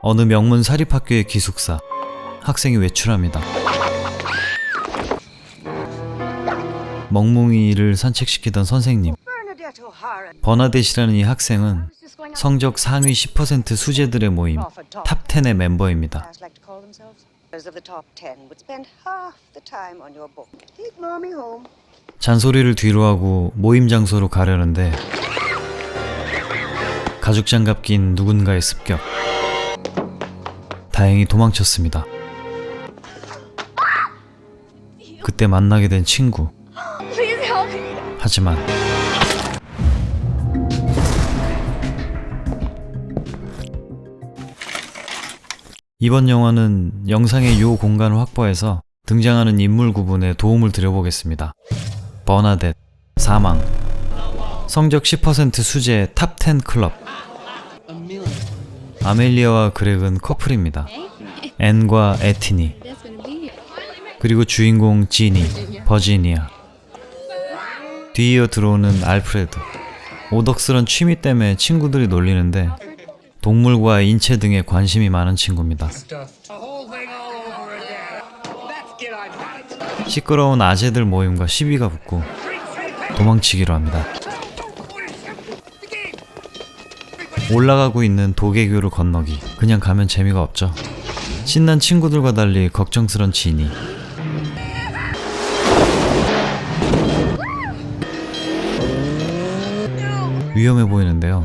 어느 명문 사립학교의 기숙사. 학생이 외출합니다. 멍뭉이를 산책시키던 선생님. 버나뎃이라는 이 학생은 성적 상위 10% 수재들의 모임 탑10의 멤버입니다. 잔소리를 뒤로하고 모임 장소로 가려는데 가죽 장갑 낀 누군가의 습격. 다행히 도망쳤습니다. 그때 만나게 된 친구. 하지만 이번 영화는 영상의 요 공간을 확보해서 등장하는 인물 구분에 도움을 드려보겠습니다. 버나뎃, 사망. 성적 10% 수재 탑10 클럽. 아멜리아와 그렉은 커플입니다. 앤과 에티니. 그리고 주인공 지니, 버지니아. 뒤이어 들어오는 알프레드. 오덕스런 취미 때문에 친구들이 놀리는데 동물과 인체 등에 관심이 많은 친구입니다. 시끄러운 아재들 모임과 시비가 붙고 도망치기로 합니다. 올라가고 있는 도개교를 건너기. 그냥 가면 재미가 없죠. 신난 친구들과 달리 걱정스런 지니. 위험해 보이는데요.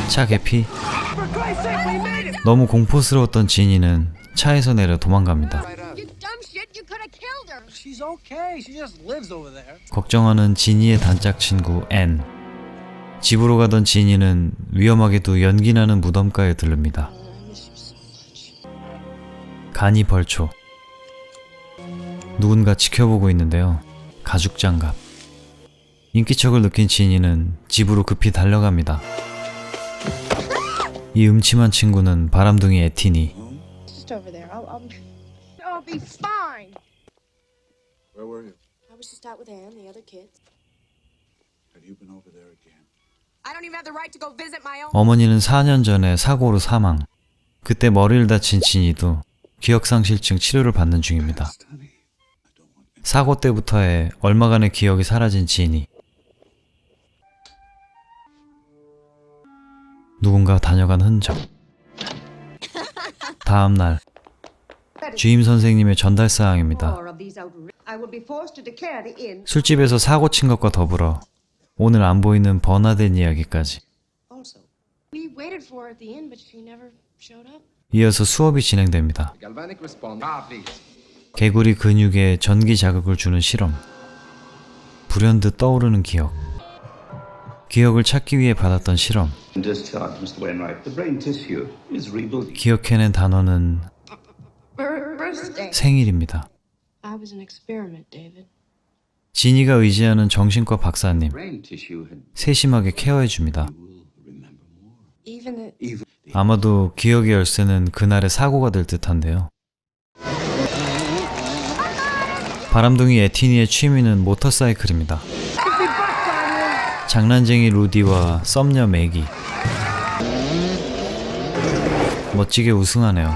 차 개피. 너무 공포스러웠던 지니는 차에서 내려 도망갑니다. 걱정하는 지니의 단짝 친구 앤. 집으로 가던 지니는 위험하게도 연기나는 무덤가에 들릅니다. 간이 벌초. 누군가 지켜보고 있는데요. 가죽 장갑. 인기척을 느낀 지니는 집으로 급히 달려갑니다. 이 음침한 친구는 바람둥이 에티니. Where were you? I was just out with Anne, the other kids. Have you been over there again? I don't even have the right to go visit my own. 어머니는 4년 전에 사고로 사망. 그때 머리를 다친 지니도 기억상실증 치료를 받는 중입니다. 사고 때부터의 얼마간의 기억이 사라진 지니. 누군가 다녀간 흔적. 다음 날 주임 선생님의 전달사항입니다. 술집에서 사고 친 것과 더불어 오늘 안 보이는 버나뎃 이야기까지. 이어서 수업이 진행됩니다. 개구리 근육에 전기 자극을 주는 실험. 불현듯 떠오르는 기억. 기억을 찾기 위해 받았던 실험. 기억해낸 단어는 생일입니다. 지니가 의지하는 정신과 박사님. 세심하게 케어해줍니다. 아마도 기억의 열쇠는 그날의 사고가 될 듯한데요. 바람둥이 에티니의 취미는 모터사이클입니다. 장난쟁이 루디와 썸녀 매기. 멋지게 우승하네요.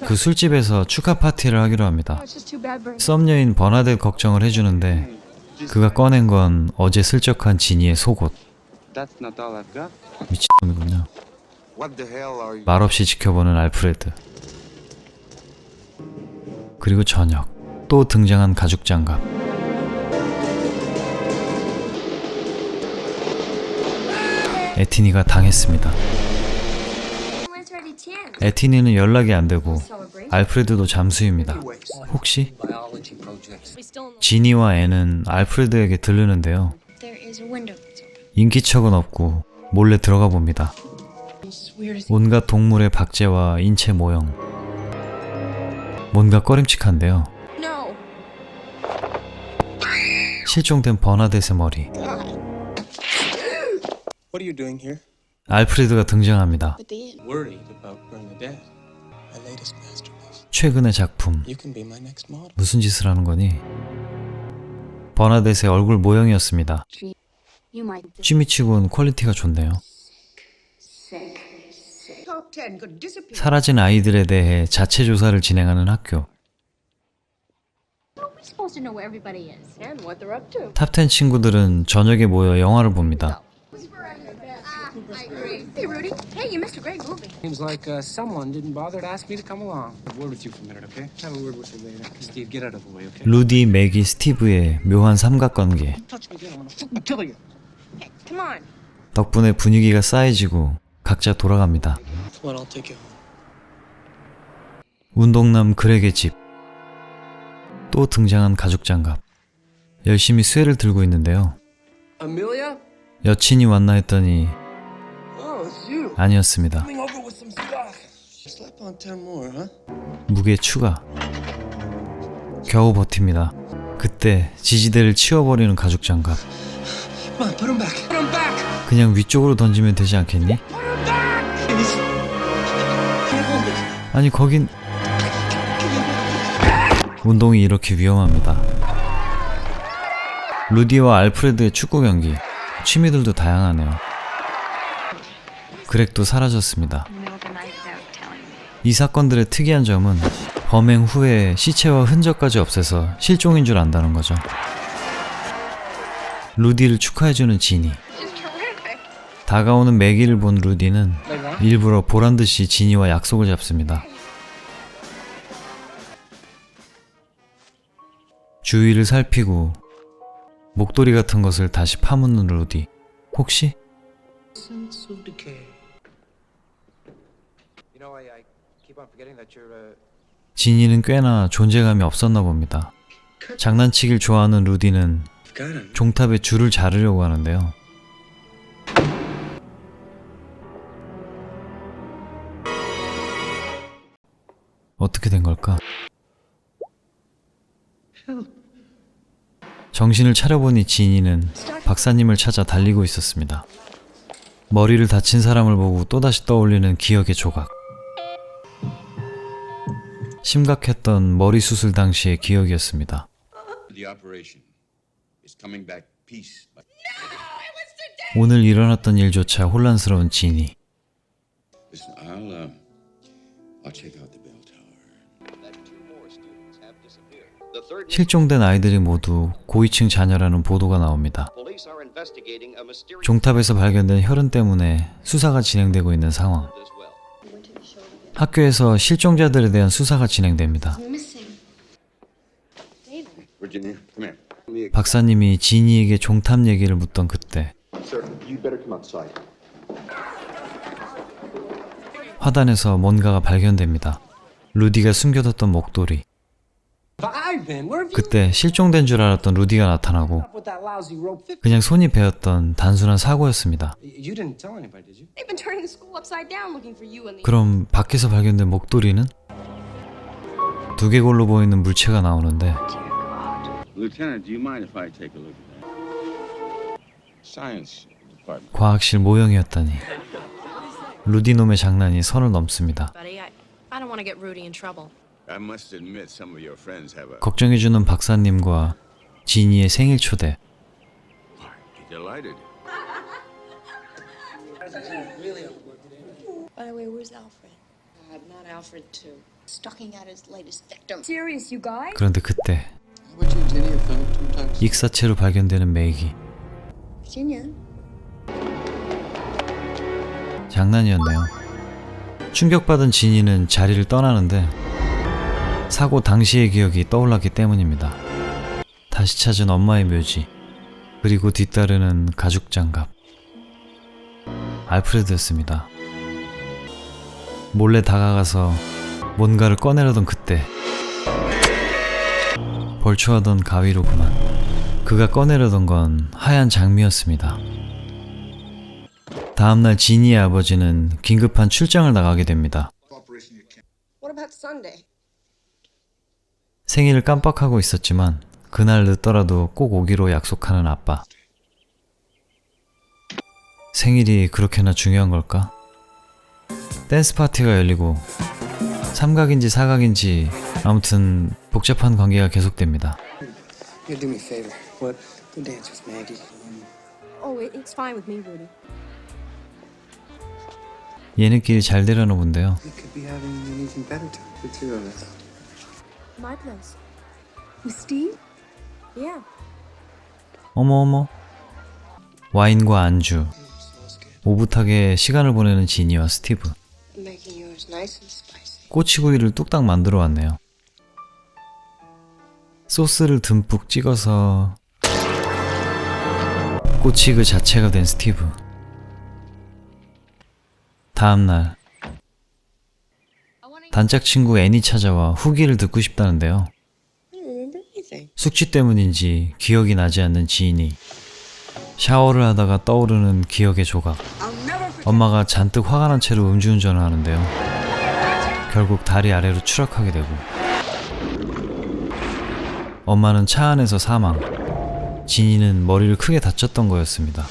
그 술집에서 축하 파티를 하기로 합니다. 썸녀인 버나뎃 걱정을 해주는데 그가 꺼낸 건 어제 슬쩍한 지니의 속옷. 미친놈이군요. 말없이 지켜보는 알프레드. 그리고 저녁. 또 등장한 가죽 장갑. 에티니가 당했습니다. 에티니는 연락이 안 되고 알프레드도 잠수입니다. 혹시? 지니와 앤은 알프레드에게 들르는데요. 인기척은 없고 몰래 들어가 봅니다. 온갖 동물의 박제와 인체 모형. 뭔가 꺼림칙한데요. 실종된 버나뎃의 머리. What are you doing here? 알프레드가 등장합니다. Worried about Bernadette, my latest masterpiece. 최근의 작품. You can be my next model. 무슨 짓을 하는 거니? 버나뎃의 얼굴 모형이었습니다. You might 취미치곤 퀄리티가 좋네요. Top 10 could disappear. 사라진 아이들에 대해 자체 조사를 진행하는 학교. We're supposed to know where everybody is. And what they're up to. 탑10 친구들은 저녁에 모여 영화를 봅니다. I agree. Hey, Rudy. Hey, you missed a great movie. Seems like someone didn't bother to ask me to come along. Have a word with you for a minute, okay? Have a word with you later. Steve, get out of the way, okay? 루디, 맥이, 스티브의 묘한 삼각관계. Touch me again, I'm gonna fucking kill you. Hey, come on. 덕분에 분위기가 싸해지고 각자 돌아갑니다. Come on, I'll take you. 운동남 그렉의 집. 또 등장한 가죽장갑. 열심히 쇠를 들고 있는데요. Amelia? 여친이 왔나 했더니 Oh, it's you. 아니었습니다. Coming over with some stuff. Slap on 10 more, huh? 무게 추가. 겨우 버팁니다. 그때 지지대를 치워버리는 가죽장갑. Come on, put him back. Put him back. 그냥 위쪽으로 던지면 되지 않겠니? Please. Can't hold it. 아니 거긴 운동이 이렇게 위험합니다. 루디와 알프레드의 축구 경기. 취미들도 다양하네요. 그렉도 사라졌습니다. 이 사건들의 특이한 점은 범행 후에 시체와 흔적까지 없애서 실종인 줄 안다는 거죠. 루디를 축하해주는 지니. 다가오는 매기를 본 루디는 일부러 보란듯이 지니와 약속을 잡습니다. 주위를 살피고 목도리 같은 것을 다시 파묻는 루디. 혹시? Sous decay. You know, I keep on forgetting that you're 지니는 꽤나 존재감이 없었나 봅니다. 장난치길 좋아하는 루디는 got him. 종탑에 줄을 자르려고 하는데요. 어떻게 된 걸까? 정신을 차려보니 지니는 박사님을 찾아 달리고 있었습니다. 머리를 다친 사람을 보고 또다시 떠올리는 기억의 조각. 심각했던 머리 수술 당시의 기억이었습니다. The operation is coming back piece by 오늘 일어났던 일조차 혼란스러운 지니. Listen, I'll check out the bell tower. 실종된 아이들이 모두 고위층 자녀라는 보도가 나옵니다. 종탑에서 발견된 혈흔 때문에 수사가 진행되고 있는 상황. 학교에서 실종자들에 대한 수사가 진행됩니다. Virginia, come here. 박사님이 지니에게 종탑 얘기를 묻던 그때 Sir, you'd better come outside. 화단에서 뭔가가 발견됩니다. 루디가 숨겨뒀던 목도리. Ivan, where have you 그때 실종된 줄 알았던 루디가 나타나고 been with that lousy rope? 그냥 손이 베었던 단순한 사고였습니다. You didn't tell anybody, did you? They've been turning the school upside down looking for you and the. 그럼 밖에서 발견된 목도리는? 두개골로 보이는 물체가 나오는데 Lieutenant, do you mind if I take a look at that? Science department. 과학실 모형이었다니. 루디놈의 장난이 선을 넘습니다. Buddy, I don't want to get Rudy in trouble. I must admit some of your friends have a 걱정해주는 박사님과 지니의 생일 초대. delighted. By the way, where's Alfred? Not Alfred too. Stalking out his latest victim. Serious, you guys? 그런데 그때 How about you, Jenny? I found 2 times. 익사체로 발견되는 맥이. Virginia? 장난이었네요. 충격받은 지니는 자리를 떠나는데 사고 당시의 기억이 떠올랐기 때문입니다. 다시 찾은 엄마의 묘지, 그리고 뒤따르는 가죽장갑. 알프레드였습니다. 몰래 다가가서 뭔가를 꺼내려던 그때 벌초하던 가위로구만. 그가 꺼내려던 건 하얀 장미였습니다. 다음날 지니의 아버지는 긴급한 출장을 나가게 됩니다. What about Sunday? 생일을 깜빡하고 있었지만 그날 늦더라도 꼭 오기로 약속하는 아빠. 생일이 그렇게나 중요한 걸까? 댄스 파티가 열리고 삼각인지 사각인지 아무튼 복잡한 관계가 계속됩니다. You do me a favor. What? Go dance with Maggie. Oh, it's fine with me, Rudy. 얘네끼리 잘 되려나 본데요. We could be having an even better time, the two of us. My place. With Steve? Yeah. 어머. 와인과 안주, 오붓하게 시간을 보내는 지니와 스티브. Making yours nice and spicy. 꼬치구이를 뚝딱 만들어 왔네요. 소스를 듬뿍 찍어서 꼬치 그 자체가 된 스티브. 다음날 단짝 친구 애니 찾아와 후기를 듣고 싶다는데요. I don't remember anything. 숙취 때문인지 기억이 나지 않는 지인이 샤워를 하다가 떠오르는 기억의 조각. 엄마가 잔뜩 화가 난 채로 음주운전을 하는데요. 결국 다리 아래로 추락하게 되고 엄마는 차 안에서 사망. 지니는 머리를 크게 다쳤던 거였습니다.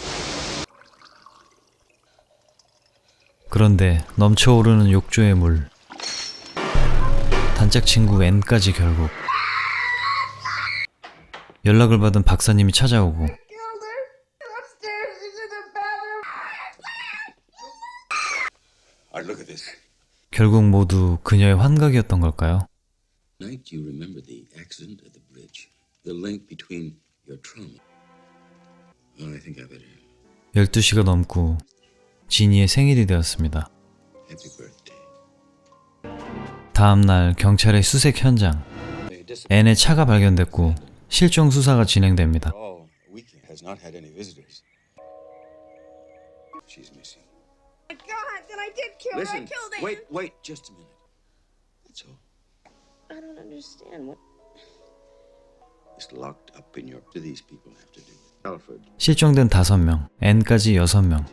그런데 넘쳐오르는 욕조의 물. 단짝 친구 N까지 결국 연락을 받은 박사님이 찾아오고 All right, look at this. 결국 모두 그녀의 환각이었던 걸까요? Night, do you remember the accident at the bridge? The link between your trauma. Well, I think I better. 12시가 넘고 지니의 생일이 되었습니다. Happy birthday. 다음날 경찰의 수색 현장. N의 차가 발견됐고 실종 수사가 진행됩니다. All weekend has not had any visitors. She's missing. God, then I did kill her. Listen, I killed him. wait, just a minute. That's all. I don't understand. What? It's locked up in your. Do these people have to do? Alfred, 실종된 5명, N까지 6명.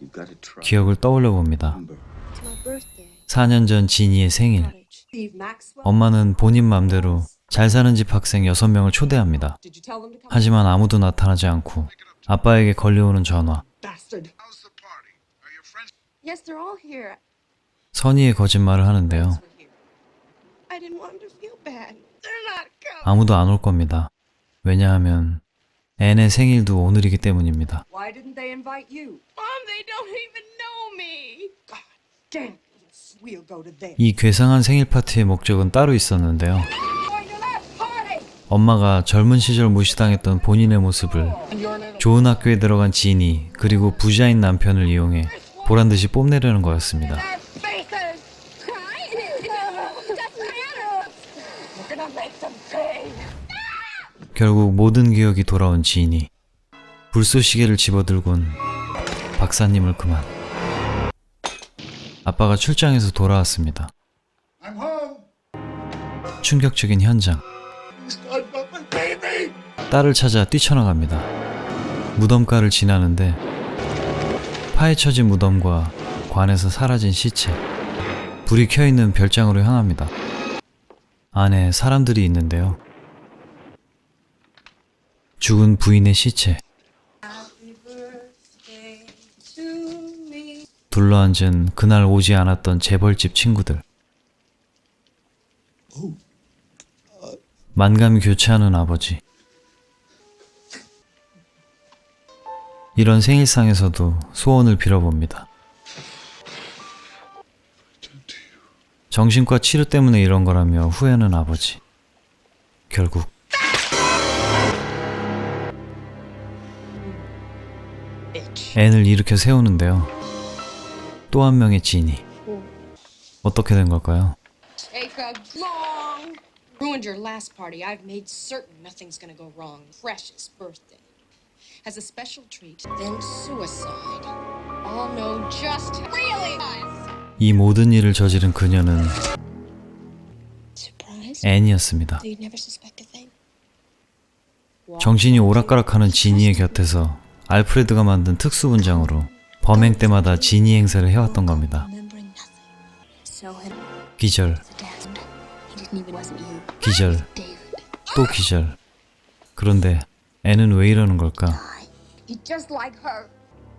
you've got to try. 기억을 떠올려 봅니다. Remember. It's my birthday. 4년 전 지니의 생일. Cottage. Steve Maxwell. 엄마는 본인 맘대로 잘 사는 집 학생 6명을 초대합니다. Did you tell them to come? 하지만 아무도 나타나지 않고 아빠에게 걸려오는 전화. Bastard. Yes, they're all here. 선의의 거짓말을 하는데요. We're here. I didn't want them to feel bad. They're not coming. 아무도 안 올 겁니다. 왜냐하면 N의 생일도 오늘이기 때문입니다. Why didn't they invite you? Mom, they don't even know me. God damn. Yes, we'll go to them. 이 괴상한 생일 파티의 목적은 따로 있었는데요. Going to that party. 엄마가 젊은 시절 무시당했던 본인의 모습을 좋은 학교에 들어간 지니 그리고 부자인 남편을 이용해 보란듯이 뽐내려는 거였습니다. Their faces. We're gonna make them pay. 결국 모든 기억이 돌아온 지인이 불쏘시개를 집어들곤 박사님을 그만. 아빠가 출장에서 돌아왔습니다. 충격적인 현장. 딸을 찾아 뛰쳐나갑니다. 무덤가를 지나는데 파헤쳐진 무덤과 관에서 사라진 시체, 불이 켜있는 별장으로 향합니다. 안에 사람들이 있는데요. 죽은 부인의 시체, 둘러앉은 그날 오지 않았던 재벌집 친구들, 만감이 교차하는 아버지. 이런 생일상에서도 소원을 빌어봅니다. 정신과 치료 때문에 이런 거라며 후회하는 아버지. 결국 N을 일으켜 세우는데요. 또 한 명의 지니. 어떻게 된 걸까요? Take a long. Ruined your last party. I've made certain nothing's gonna go wrong. Precious birthday. As a special treat, then suicide. All know just really nice. 이 모든 일을 저지른 그녀는 Surprise? N이었습니다. You'd never suspect a thing. 정신이 오락가락하는 지니의 곁에서 알프레드가 만든 특수분장으로 범행 때마다 지니 행세를 해왔던 겁니다. Remembering nothing. So had 기절, the dad. He didn't even wasn't you. 기절, David. 또 기절. 그런데 N은 왜 이러는 걸까? He's just like her.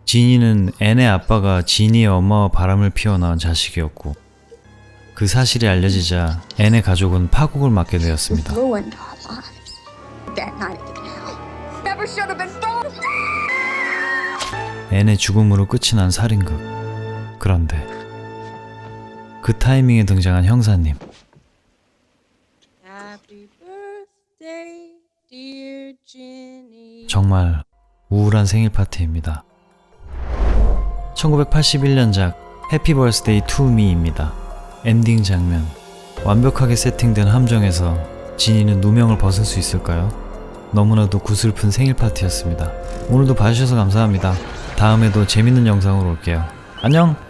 지니는 N의 아빠가 지니의 엄마와 바람을 피워나온 자식이었고 그 사실이 알려지자 N의 가족은 파국을 맞게 되었습니다. Ruined our lives. That night at the canal. Never should have been born. 앤의 죽음으로 끝이 난 살인극. 그런데 그 타이밍에 등장한 형사님. Happy birthday, dear Ginny. 정말 우울한 생일 파티입니다. 1981년작 해피 버스데이 투 미입니다. 엔딩 장면. 완벽하게 세팅된 함정에서 지니는 누명을 벗을 수 있을까요? 너무나도 구슬픈 생일 파티였습니다. 오늘도 봐주셔서 감사합니다. 다음에도 재밌는 영상으로 올게요. 안녕!